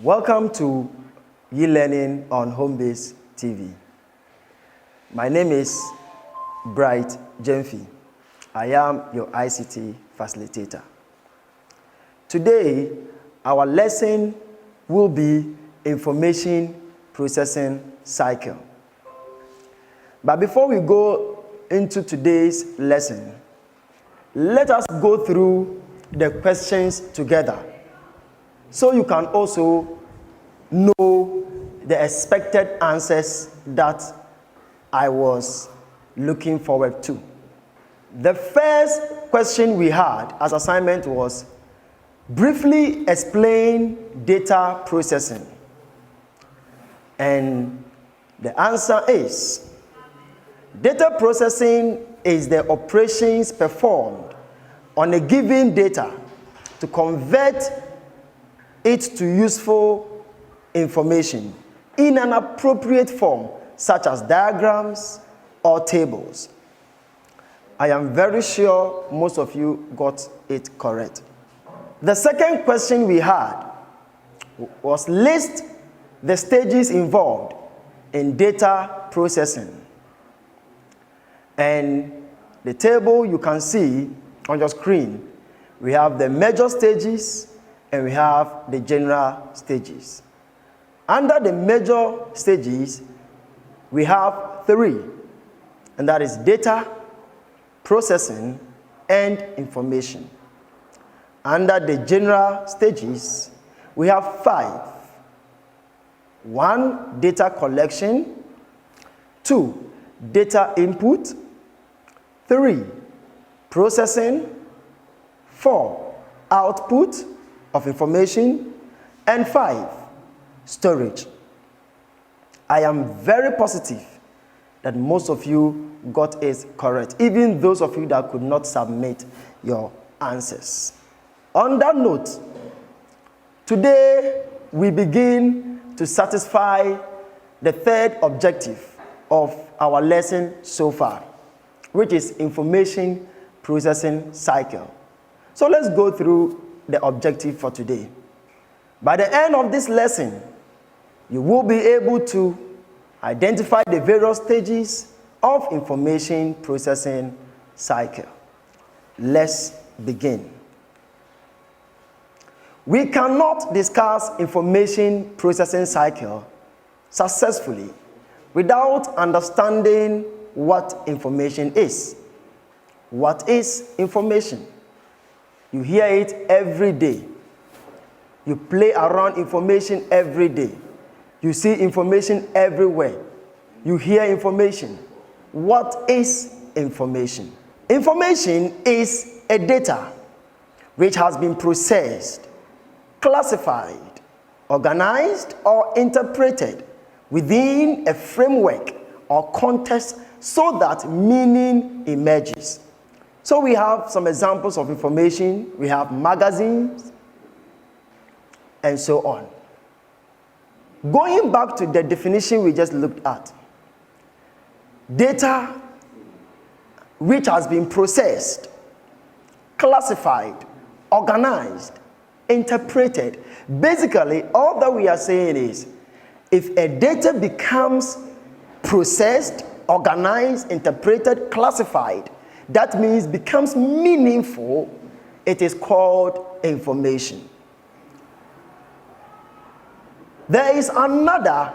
Welcome to e-learning on Homebase TV. My name is Bright Jemfi. I am your ICT facilitator. Today, our lesson will be information processing cycle. But before we go into today's lesson, let us go through the questions together so you can also know the expected answers that I was looking forward to. The first question we had as assignment was briefly explain data processing. And the answer is data processing is the operations performed on a given data to convert it to useful information in an appropriate form, such as diagrams or tables. I am very sure most of you got it correct. The second question we had was list the stages involved in data processing. And the table you can see on your screen, we have the major stages and we have the general stages. Under the major stages, we have three, and that is data, processing, and information. Under the general stages, we have 5. 1, data collection. 2, data input. 3, processing. 4, output of information. And 5, storage. I am very positive that most of you got it correct, even those of you that could not submit your answers. On that note, today we begin to satisfy the third objective of our lesson so far, which is information processing cycle. So let's go through the objective for today. By the end of this lesson, you will be able to identify the various stages of information processing cycle. Let's begin. We cannot discuss information processing cycle successfully without understanding what information is. What is information? You hear it every day. You play around information every day. You see information everywhere. You hear information. What is information? Information is a data which has been processed, classified, organized, or interpreted within a framework or context so that meaning emerges. So we have some examples of information. We have magazines and so on. Going back to the definition we just looked at, data which has been processed, classified, organized, interpreted. Basically, all that we are saying is, if a data becomes processed, organized, interpreted, classified, that means becomes meaningful, it is called information. There is another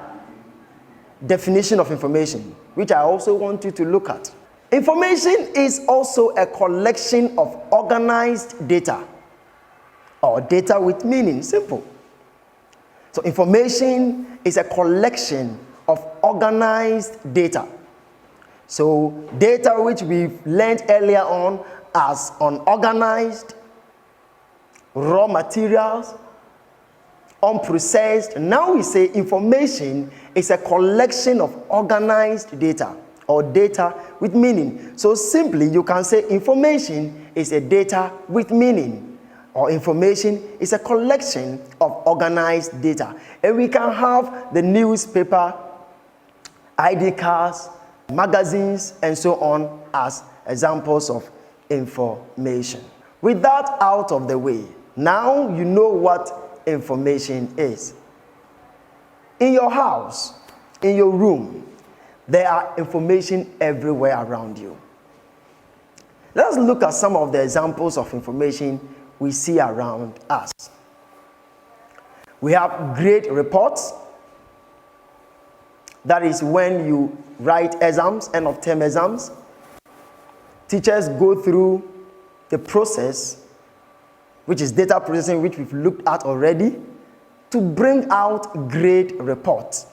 definition of information, which I also want you to look at. Information is also a collection of organized data, or data with meaning, simple. So information is a collection of organized data. So data which we've learned earlier on as unorganized, raw materials, unprocessed. Now we say information is a collection of organized data or data with meaning. So simply you can say information is a data with meaning, or information is a collection of organized data. And we can have the newspaper, ID cards, magazines, and so on as examples of information. With that out of the way, now you know what information is. In your house, in your room, there are information everywhere around you. Let's look at some of the examples of information we see around us. We have grade reports. That is when you write exams, end of term exams. Teachers go through the process, which is data processing, which we've looked at already, to bring out grade reports.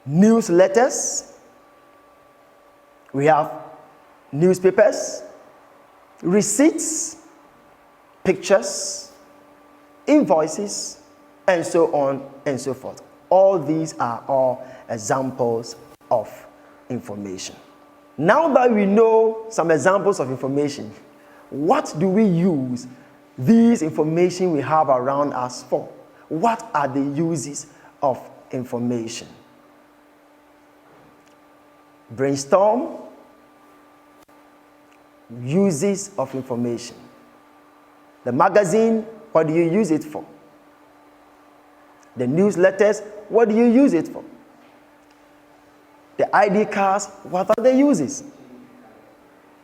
Newsletters. We have newspapers, receipts, pictures, invoices, and so on and so forth. All these are all examples of information. Now that we know some examples of information, what do we use these information we have around us for? What are the uses of information? Brainstorm. Uses of information. The magazine, what do you use it for? The newsletters, what do you use it for? The ID cards, what are the uses?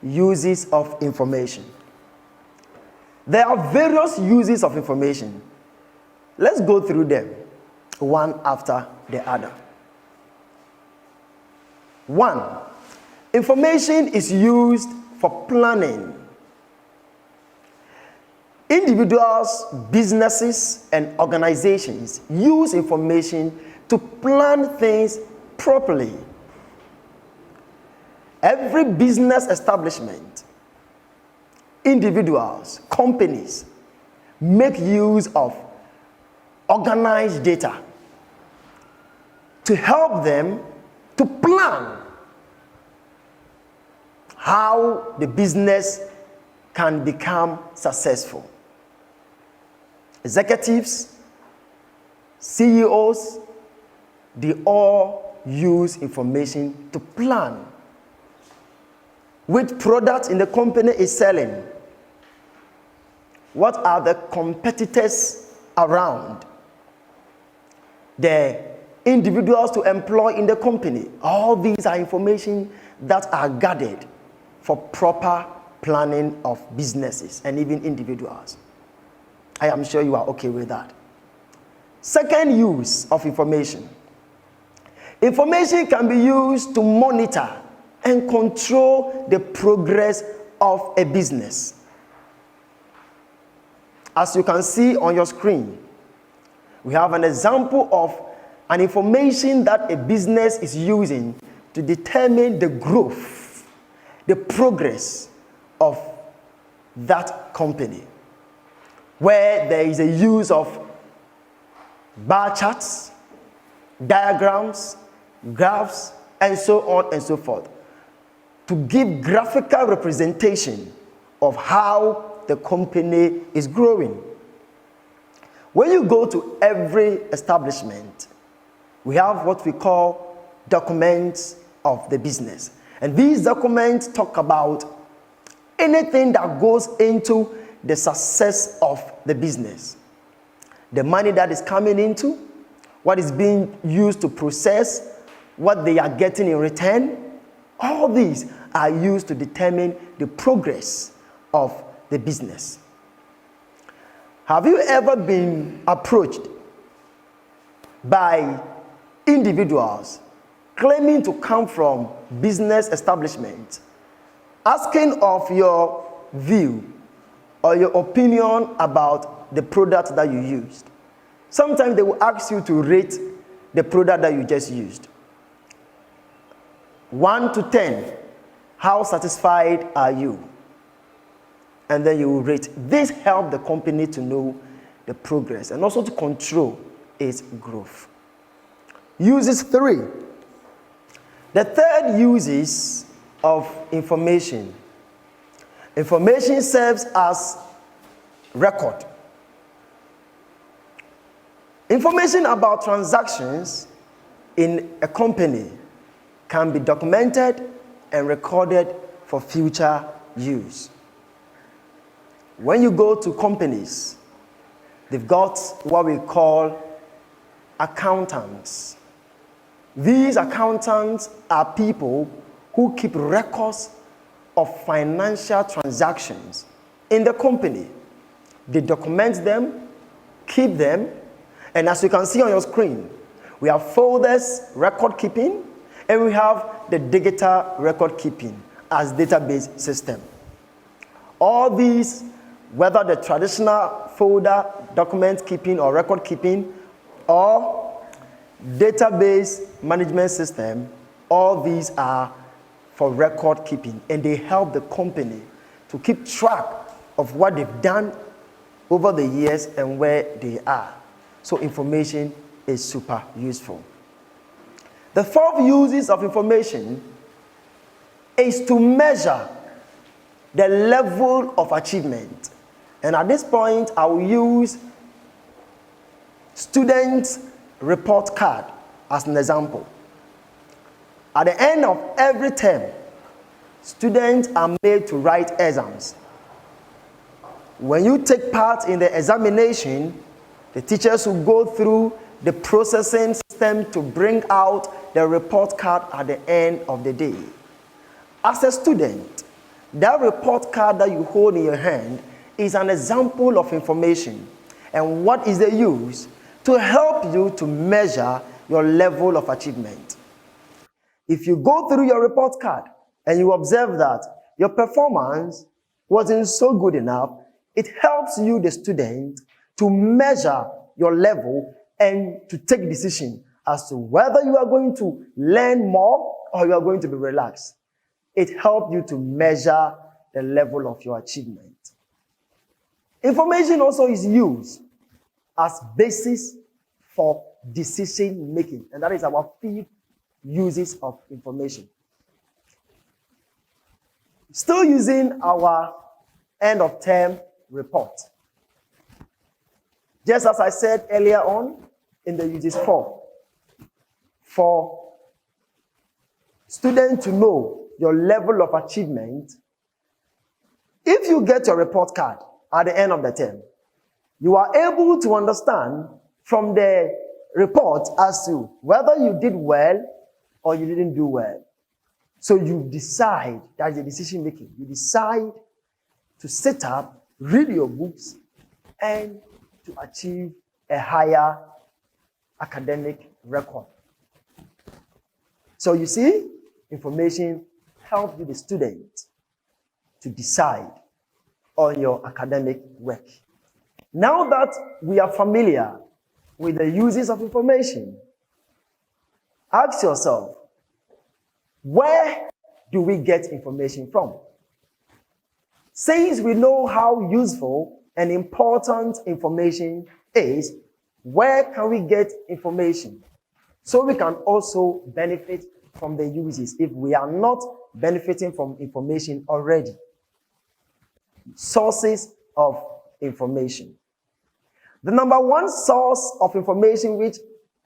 Uses of information. There are various uses of information. Let's go through them one after the other. 1. Information is used for planning. Individuals, businesses, and organizations use information to plan things properly. Every business establishment, individuals, companies make use of organized data to help them to plan how the business can become successful. Executives, CEOs, they all use information to plan which product in the company is selling. What are the competitors around? The individuals to employ in the company. All these are information that are gathered for proper planning of businesses and even individuals. I am sure you are okay with that. Second use of information. Information can be used to monitor and control the progress of a business. As you can see on your screen, we have an example of an information that a business is using to determine the growth, the progress of that company, where there is a use of bar charts, diagrams, graphs, and so on and so forth, to give graphical representation of how the company is growing. When you go to every establishment, we have what we call documents of the business. And these documents talk about anything that goes into the success of the business. The money that is coming into, what is being used to process, what they are getting in return. All these are used to determine the progress of the business. Have you ever been approached by individuals claiming to come from business establishments, asking of your view or your opinion about the product that you used? Sometimes they will ask you to rate the product that you just used. 1 to 10, how satisfied are you? And then you will rate. This helps the company to know the progress and also to control its growth. Uses 3. The third uses of information. Information serves as record. Information about transactions in a company can be documented and recorded for future use. When you go to companies, they've got what we call accountants. These accountants are people who keep records of financial transactions in the company. They document them, keep them, and as you can see on your screen, we have folders, record keeping, and we have the digital record keeping as database system. All these, whether the traditional folder, document keeping or record keeping, or database management system, all these are for record keeping, and they help the company to keep track of what they've done over the years and where they are. So information is super useful. The fourth uses of information is to measure the level of achievement. And at this point, I will use student report card as an example. At the end of every term, students are made to write exams. When you take part in the examination, the teachers will go through the processing system to bring out the report card at the end of the day. As a student, that report card that you hold in your hand is an example of information. And what is the use? To help you to measure your level of achievement. If you go through your report card and you observe that your performance wasn't so good enough, it helps you, the student, to measure your level and to take decision as to whether you are going to learn more or you are going to be relaxed. It helps you to measure the level of your achievement. Information also is used as basis for decision making, and that is our fifth uses of information. Still using our end of term report. Just as I said earlier on in the uses for students to know your level of achievement, if you get your report card at the end of the term, you are able to understand from the report as to whether you did well or you didn't do well. So you decide, that's the decision making. You decide to sit up, read your books, and to achieve a higher academic record. So you see, information helps you, the student, to decide on your academic work. Now that we are familiar with the uses of information, ask yourself, where do we get information from? Since we know how useful and important information is, where can we get information so we can also benefit from the uses if we are not benefiting from information already? Sources of information. The number one source of information which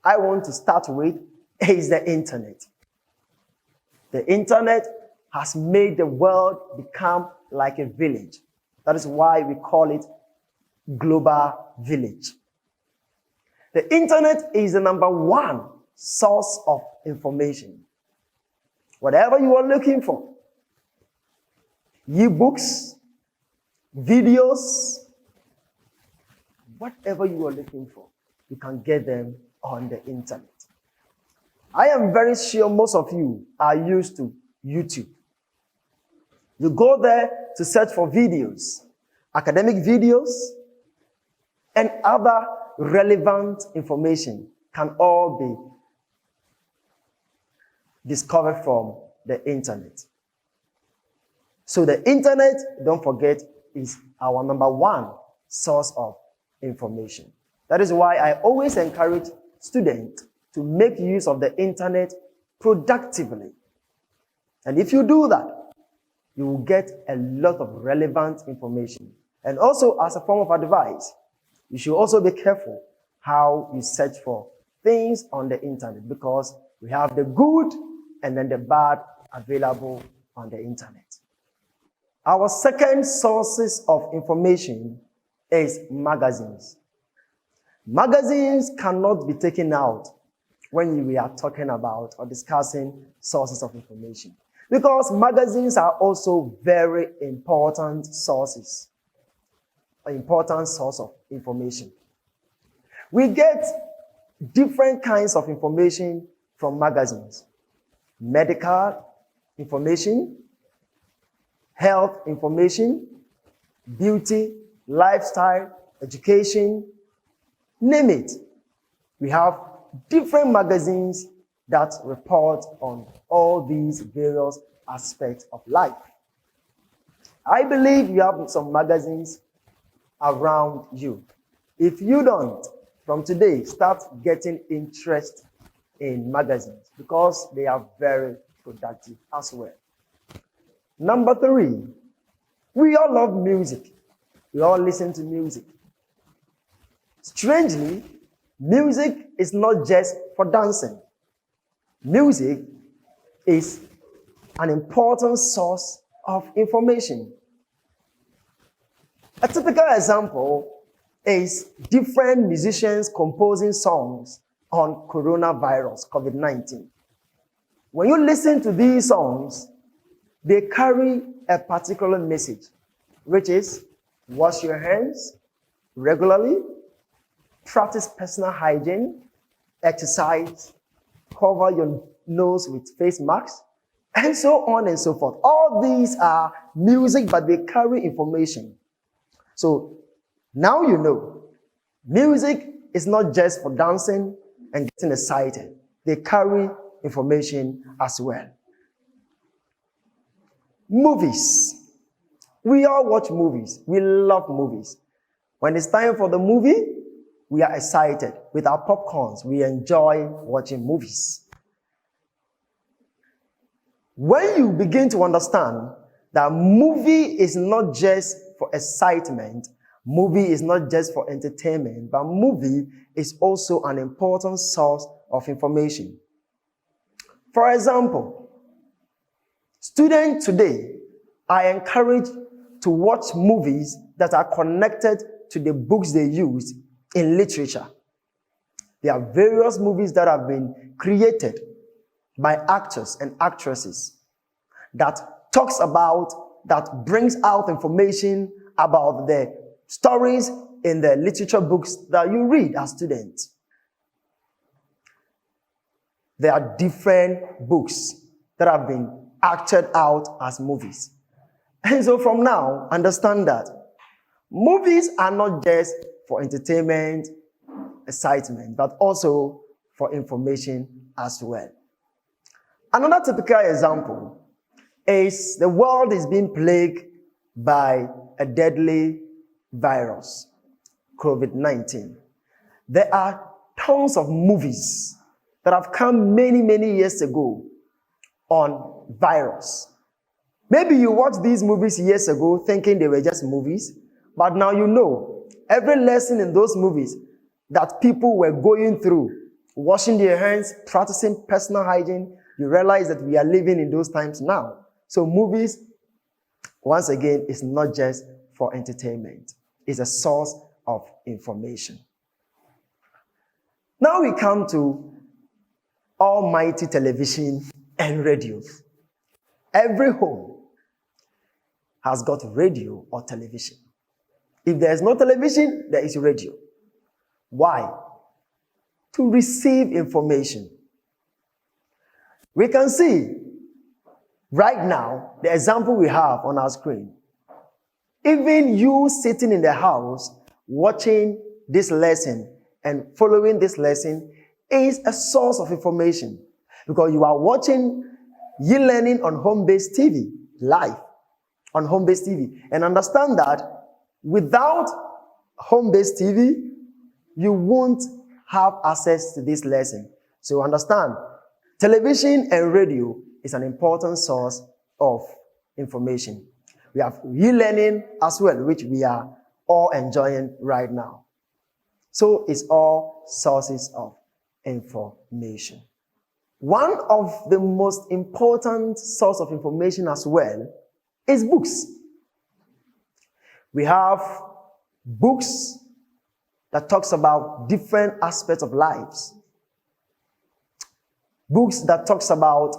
I want to start with is the internet. The internet has made the world become like a village. That is why we call it global village. The internet is the number one source of information. Whatever you are looking for, e-books, videos, whatever you are looking for, you can get them on the internet. I am very sure most of you are used to YouTube. You go there to search for videos, academic videos, and other relevant information can all be discovered from the internet. So the internet, don't forget, is our number one source of information. That is why I always encourage students to make use of the internet productively. And if you do that, you will get a lot of relevant information. And also, as a form of advice, you should also be careful how you search for things on the internet, because we have the good and then the bad available on the internet. Our second sources of information is magazines. Magazines cannot be taken out when we are talking about or discussing sources of information, because magazines are also very important sources, an important source of information. We get different kinds of information from magazines: medical information, health information, beauty, lifestyle, education, name it. We have different magazines that report on all these various aspects of life. I believe you have some magazines around you. If you don't, from today, start getting interest in magazines because they are very productive as well. Number 3, we all love music. We all listen to music. Strangely, music is not just for dancing. Music is an important source of information. A typical example is different musicians composing songs on coronavirus, COVID-19. When you listen to these songs, they carry a particular message, which is wash your hands regularly, practice personal hygiene, exercise, cover your nose with face masks, and so on and so forth. All these are music, but they carry information. So now you know, music is not just for dancing and getting excited. They carry information as well. Movies. We all watch movies. We love movies. When it's time for the movie, we are excited. With our popcorns, we enjoy watching movies. When you begin to understand that movie is not just for excitement, movie is not just for entertainment, but movie is also an important source of information. For example, students today are encouraged to watch movies that are connected to the books they use in literature. There are various movies that have been created by actors and actresses that talks about, that brings out information about the stories in the literature books that you read as students. There are different books that have been acted out as movies. And so from now, understand that movies are not just for entertainment, excitement, but also for information as well. Another typical example is the world is being plagued by a deadly virus, COVID-19. There are tons of movies that have come many, many years ago on virus. Maybe you watched these movies years ago thinking they were just movies, but now you know every lesson in those movies that people were going through, washing their hands, practicing personal hygiene, you realize that we are living in those times now. So movies, once again, is not just for entertainment. It's a source of information. Now we come to almighty television and radio. Every home has got radio or television. If there is no television, there is radio. Why? To receive information. We can see right now the example we have on our screen. Even you sitting in the house watching this lesson and following this lesson is a source of information, because you are watching e-learning on home-based TV, live on home-based TV. And understand that without home-based TV, you won't have access to this lesson. So understand, television and radio is an important source of information. We have e-learning as well, which we are all enjoying right now. So it's all sources of information. One of the most important source of information as well is books. We have books that talks about different aspects of lives. Books that talks about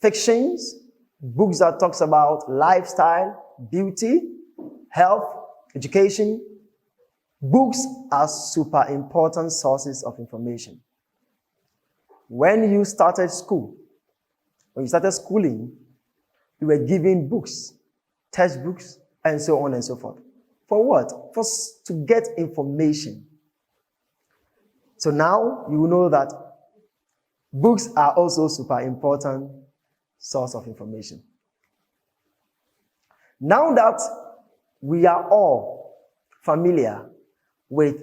fictions, books that talks about lifestyle, beauty, health, education. Books are super important sources of information. When you started school, when you started schooling, you were given books, textbooks, and so on and so forth. For what? To get information. So now you know that books are also super important source of information. Now that we are all familiar with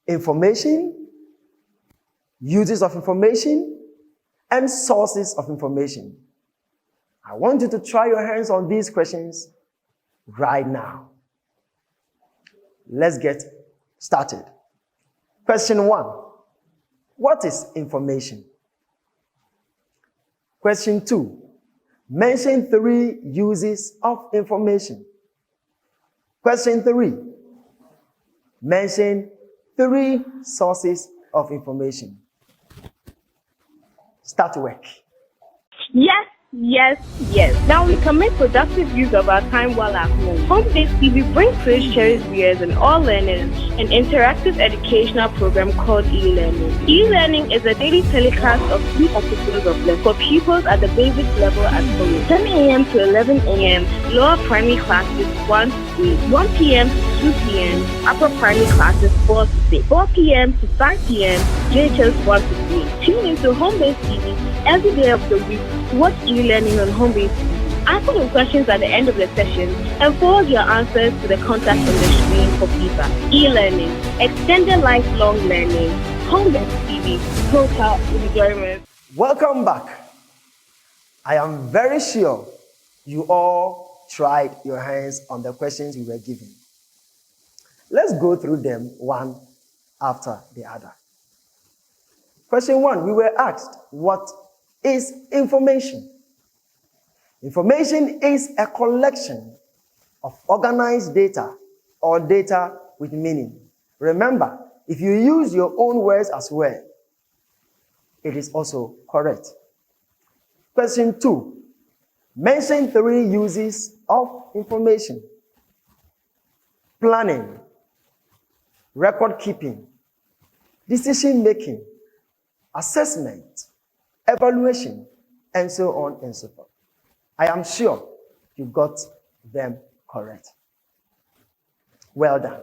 information, uses of information, and sources of information, I want you to try your hands on these questions right now. Let's get started. Question 1. What is information? Question 2. Mention 3 uses of information. Question 3. Mention 3 sources of information. Start work. Yes. Now we can make productive use of our time while at home. Home-based TV brings to its cherished viewers and all learners an interactive educational program called e-learning. E-learning is a daily telecast of 3 episodes of lesson for pupils at the basic level at home. 10 a.m. to 11 a.m. lower primary classes 1 to 3, 1 p.m. to 2 p.m. upper primary classes 4 to 6, 4 p.m. to 5 p.m. JHS 1 to 3. Tune into Home-based TV every day of the week to watch e-learning on Home-based TV. Answer the questions at the end of the session and forward your answers to the contact on the screen for feedback. E-learning, extended lifelong learning, Home-based TV, total enjoyment. Welcome back. I am very sure you all tried your hands on the questions we were given. Let's go through them one after the other. Question 1, we were asked, what is information? Information is a collection of organized data or data with meaning. Remember, if you use your own words as well, it is also correct. Question 2, mention 3 uses of information. Planning, record keeping, decision making, assessment, evaluation, and so on and so forth. I am sure you got them correct. Well done.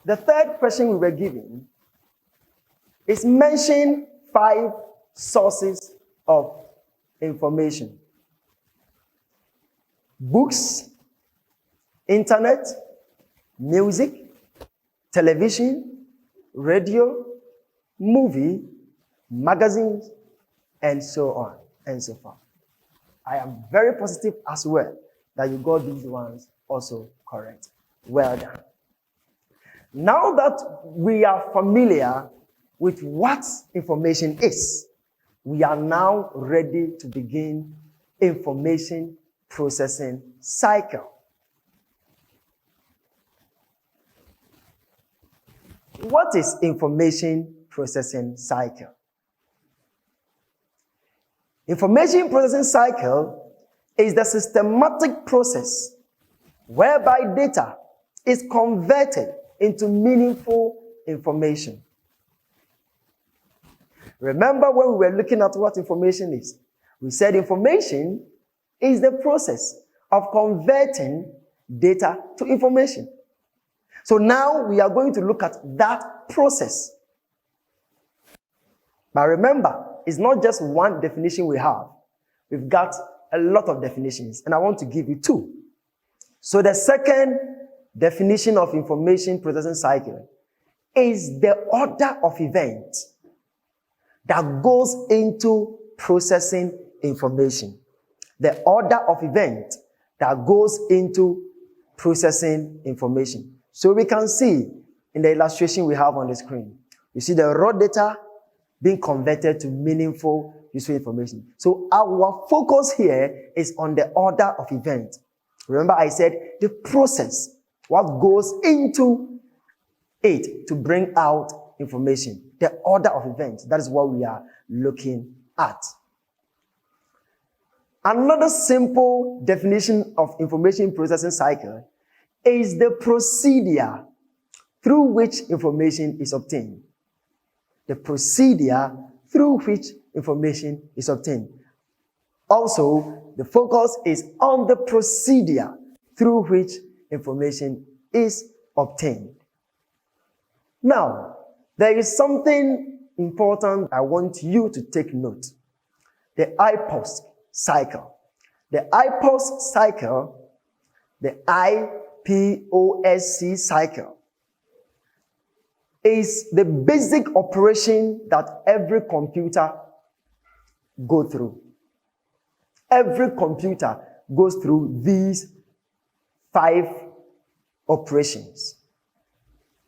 The third question we were given is mention 5 sources of information. Books, internet, music, television, radio, movie, magazines, and so on and so forth. I am very positive as well that you got these ones also correct. Well done. Now that we are familiar with what information is, we are now ready to begin information processing cycle. What is information processing cycle? Information processing cycle is the systematic process whereby data is converted into meaningful information. Remember when we were looking at what information is? We said information is the process of converting data to information. So now we are going to look at that process. But remember, it's not just one definition we have. We've got a lot of definitions, and I want to give you 2. So the second definition of information processing cycle is the order of events that goes into processing information. The order of events that goes into processing information. So we can see in the illustration we have on the screen, you see the raw data being converted to meaningful, useful information. So our focus here is on the order of events. Remember I said the process what goes into it to bring out information, the order of events. That is what we are looking at. Another simple definition of information processing cycle is the procedure through which information is obtained. The procedure through which information is obtained. Also, the focus is on the procedure through which information is obtained. Now, there is something important I want you to take note. The IPOSC cycle. The IPOSC cycle, the IPOSC cycle, is the basic operation that every computer goes through. Every computer goes through these 5 operations.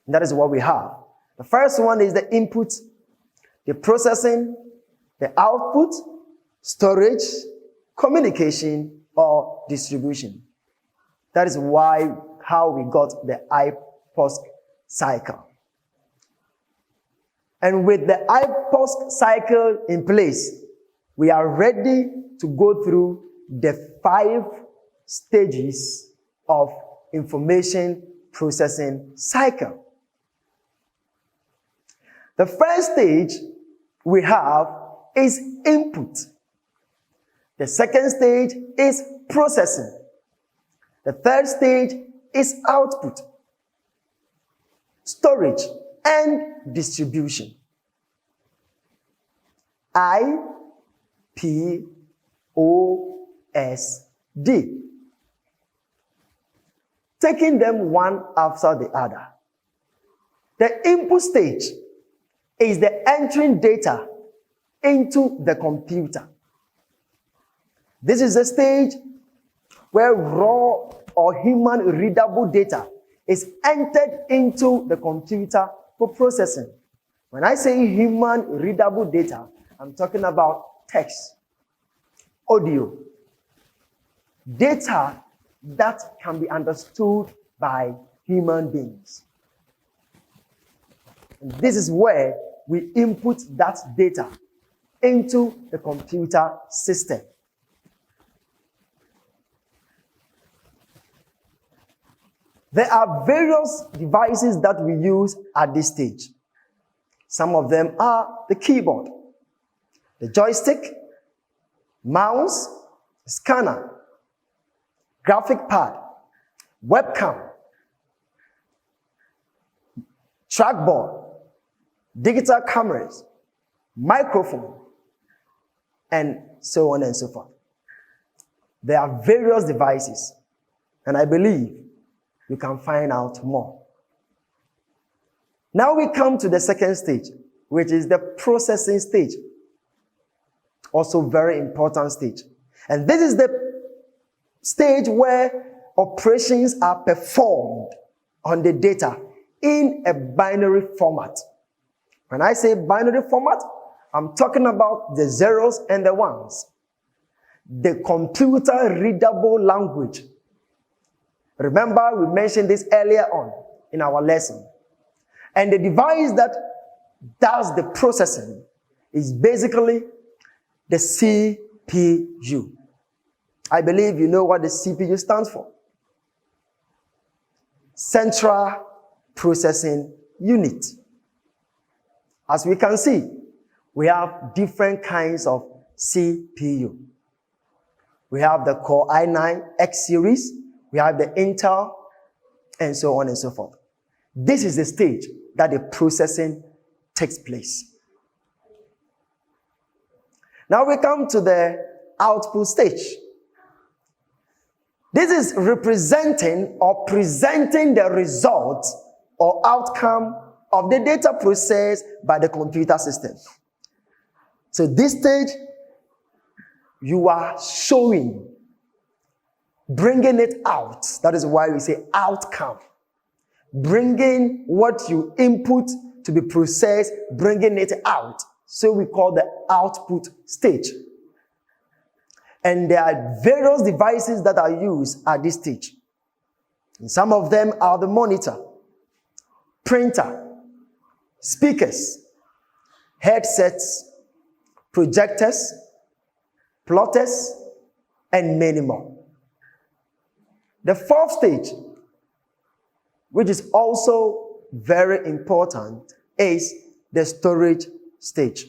And that is what we have. The first one is the input, the processing, the output, storage, communication, or distribution. That is how we got the IPOSC cycle. And with the IPOSC cycle in place, we are ready to go through the 5 stages of information processing cycle. The first stage we have is input. The second stage is processing. The third stage is output, storage, and distribution. IPOSD. Taking them one after the other. The input stage is the entering data into the computer. This is the stage where raw or human readable data is entered into the computer for processing. When I say human readable data, I'm talking about text, audio, data that can be understood by human beings. And this is where we input that data into the computer system. There are various devices that we use at this stage. Some of them are the keyboard, the joystick, mouse, scanner, graphic pad, webcam, trackball, digital cameras, microphone, and so on and so forth. There are various devices, and I believe you can find out more. Now we come to the second stage, which is the processing stage. Also very important stage. And this is the stage where operations are performed on the data in a binary format. When I say binary format, I'm talking about the zeros and the ones. The computer readable language. Remember, we mentioned this earlier on in our lesson. And the device that does the processing is basically the CPU. I believe you know what the CPU stands for. Central Processing Unit. As we can see, we have different kinds of CPU. We have the Core i9 X series, we have the Intel, and so on and so forth. This is the stage that the processing takes place. Now we come to the output stage. This is representing or presenting the result or outcome of the data processed by the computer system. So this stage, you are showing, bringing it out. That is why we say outcome. Bringing what you input to be processed, bringing it out. So we call the output stage. And there are various devices that are used at this stage. And some of them are the monitor, printer, speakers, headsets, projectors, plotters, and many more. The fourth stage, which is also very important, is the storage stage.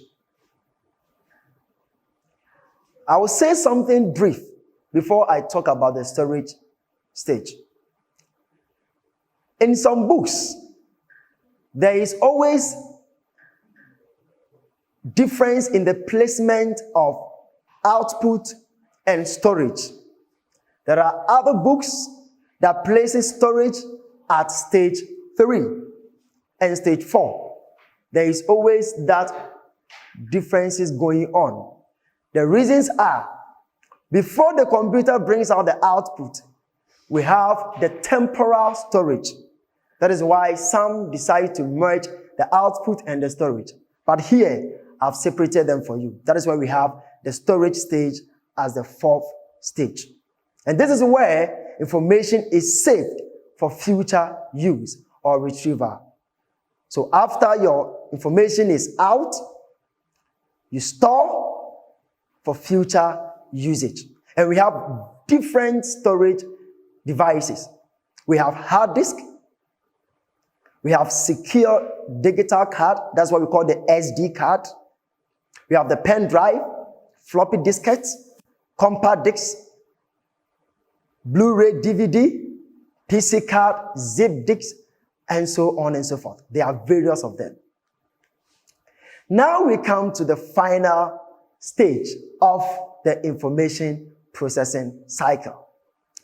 I will say something brief before I talk about the storage stage. In some books, there is always difference in the placement of output and storage. There are other books that places storage at stage 3 and stage 4. There is always that differences going on. The reasons are, before the computer brings out the output, we have the temporal storage. That is why some decide to merge the output and the storage. But here, I've separated them for you. That is why we have the storage stage as the fourth stage. And this is where information is saved for future use or retrieval. So after your information is out, you store for future usage. And we have different storage devices. We have hard disk. We have secure digital card. That's what we call the SD card. We have the pen drive, floppy diskettes, compact discs, Blu-ray DVD, PC card, zip disks, and so on and so forth. There are various of them. Now we come to the final stage of the information processing cycle,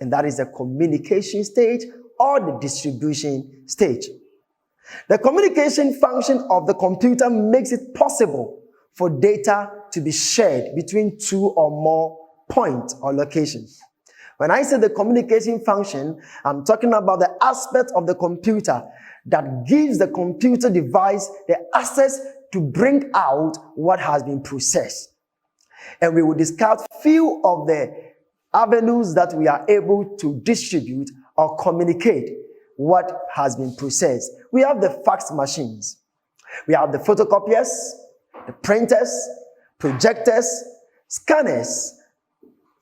and that is the communication stage or the distribution stage. The communication function of the computer makes it possible for data to be shared between two or more points or locations. When I say the communication function, I'm talking about the aspect of the computer that gives the computer device the access to bring out what has been processed. And we will discuss few of the avenues that we are able to distribute or communicate what has been processed. We have the fax machines. We have the photocopiers, the printers, projectors, scanners,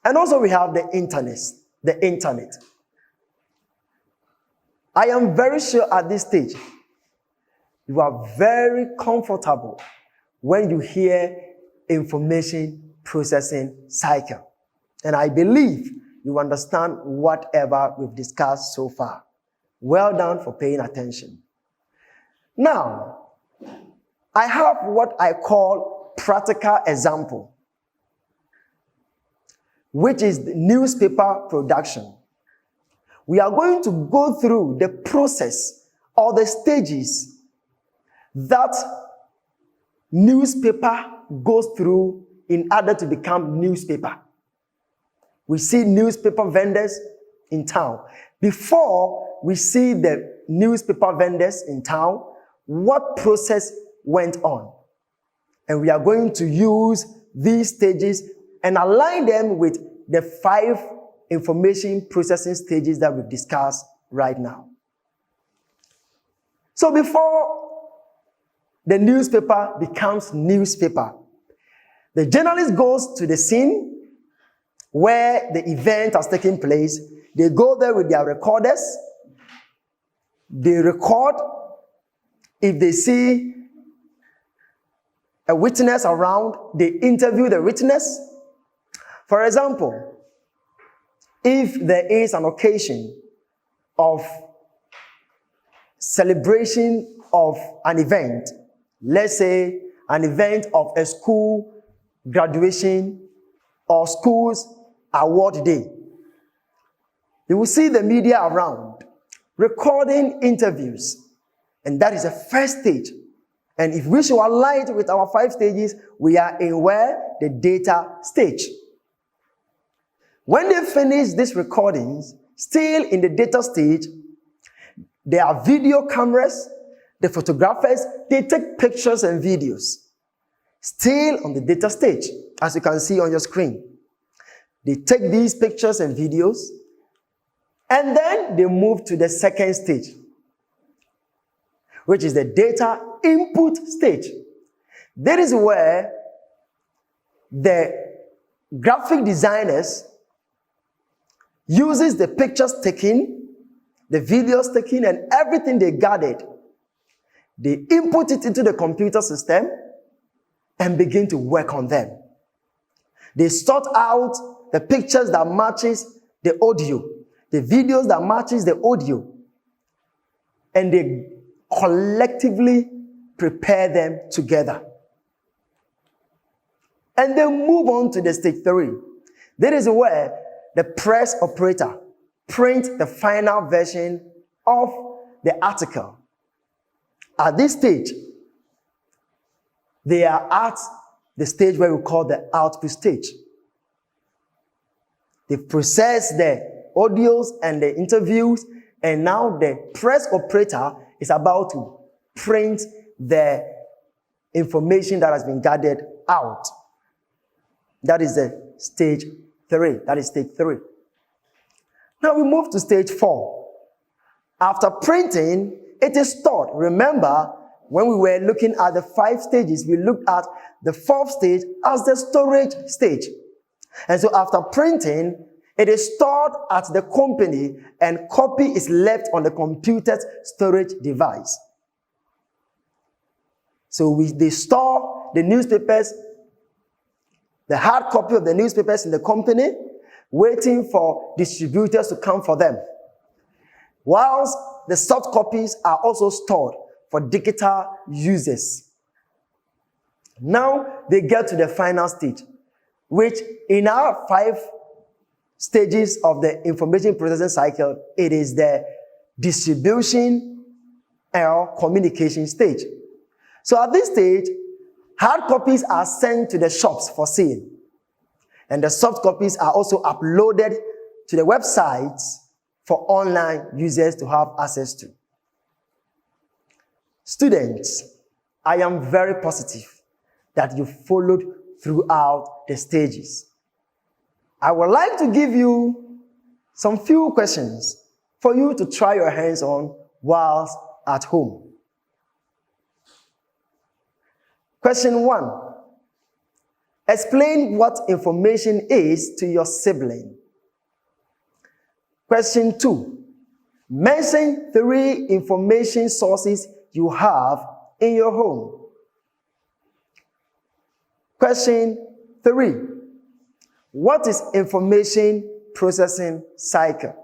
and also we have the internet. I am very sure at this stage, you are very comfortable when you hear information processing cycle. And I believe you understand whatever we've discussed so far. Well done for paying attention. Now, I have what I call practical example, which is the newspaper production. We are going to go through the process or the stages that newspaper goes through in order to become newspaper. We see newspaper vendors in town. Before we see the newspaper vendors in town, what process went on? And we are going to use these stages and align them with the 5 information processing stages that we've discussed right now. So before the newspaper becomes newspaper, the journalist goes to the scene where the event has taken place. They go there with their recorders. They record. If they see a witness around, they interview the witness. For example, if there is an occasion of celebration of an event, let's say an event of a school graduation or school's award day, you will see the media around recording interviews, and that is the first stage. And if we should align it with our 5 stages, we are in where? The data stage. When they finish these recordings, still in the data stage, there are video cameras, the photographers, they take pictures and videos. Still on the data stage, as you can see on your screen. They take these pictures and videos, And then they move to the second stage, which is the data input stage. That is where the graphic designers uses the pictures taken, the videos taken, and everything they gathered. They input it into the computer system and begin to work on them. They sort out the pictures that matches the audio, the videos that matches the audio, and they collectively prepare them together. And they move on to the stage 3. That is where the press operator prints the final version of the article. At this stage, they are at the stage where we call the output stage. They process the audios and the interviews, and now the press operator is about to print the information that has been gathered out. That is the stage 3. That is stage 3. Now we move to stage 4. After printing, it is stored. Remember, when we were looking at the 5 stages, we looked at the 4th stage as the storage stage. And so after printing, it is stored at the company and copy is left on the computer's storage device. So they store the newspapers, the hard copy of the newspapers in the company, waiting for distributors to come for them. Whilst the soft copies are also stored for digital users. Now they get to the final stage, which in our 5 stages of the information processing cycle, it is the distribution or communication stage. So at this stage, hard copies are sent to the shops for sale. And the soft copies are also uploaded to the websites for online users to have access to. Students, I am very positive that you followed throughout the stages. I would like to give you some few questions for you to try your hands on whilst at home. Question 1. Explain what information is to your sibling. Question 2. Mention 3 information sources you have in your home. Question 3. What is information processing cycle?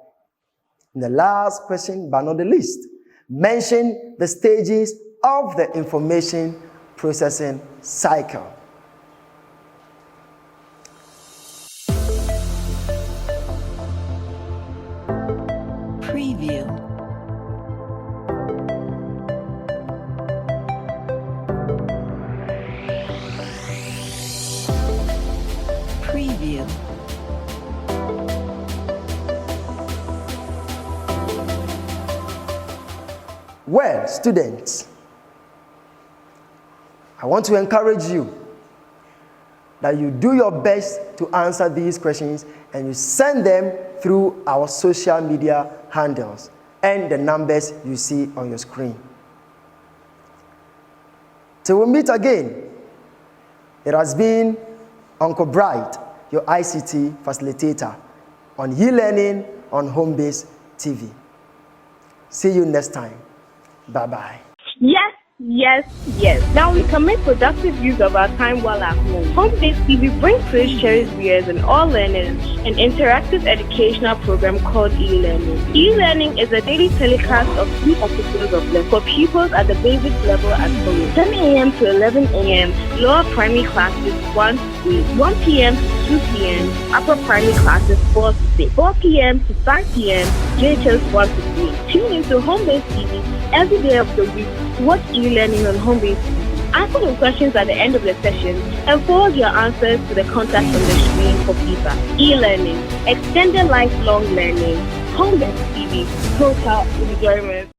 And the last question, but not the least, mention the stages of the information processing cycle. Preview. Preview. Well, students, I want to encourage you that you do your best to answer these questions and you send them through our social media handles and the numbers you see on your screen. Till we meet again, it has been Uncle Bright, your ICT facilitator on e-learning on Homebase TV. See you next time. Bye-bye. Yes, yes, yes. Now we can make productive use of our time while at home. Homebase TV brings to its cherished viewers and all learners an interactive educational program called e-learning. E-learning is a daily telecast of 3 episodes of lessons for pupils at the basic level at home. 10 a.m. to 11 a.m. lower primary classes 1 to 3, 1 p.m. to 2 p.m. upper primary classes 4 to 6, 4 p.m. to 5 p.m. JHS 1 to 3. Tune into Homebase TV every day of the week to watch e-learning on Homebase TV. Answer the questions at the end of the session and forward your answers to the contact on the screen for feedback. E-learning, extended lifelong learning. Homebase TV, total enjoyment.